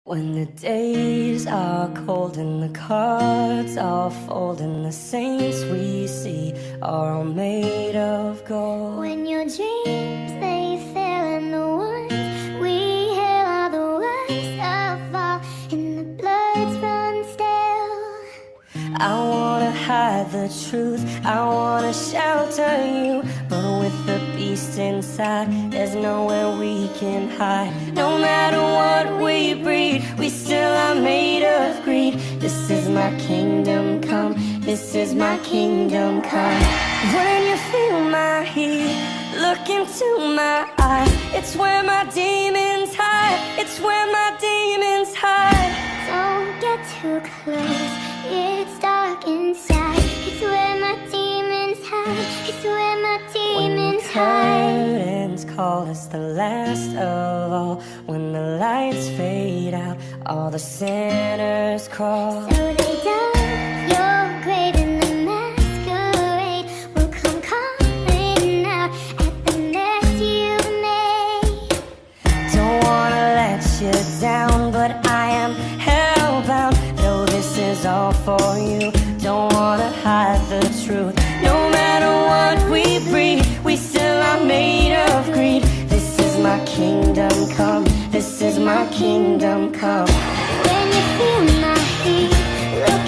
When the days are cold and the cards are fold and the saints we see are all made of gold. When your dreams they fail and the ones we hail are the worst of all, and the bloods run stale. I wanna hide the truth, I wanna shelter you, but with the beast inside, there's nowhere we can hide. No matter what we breed, we still are made of greed. This is my kingdom come, this is my kingdom come. When you feel my heat, look into my eyes. It's where my demons hide, it's where my demons hide. Don't get too close, it's dark inside. It's where my demons hide, it's where my demons hide. Curtains call us the last of all. When the lights fade out, all the sinners crawl. So they dug your grave and the masquerade will come calling out at the mess you've made. Don't wanna let you down, but I am hellbound. Though this is all for you, don't wanna hide the truth. No matter what we breed, we still are made of greed. This is my kingdom come, this is my kingdom come. When you feel my heat, look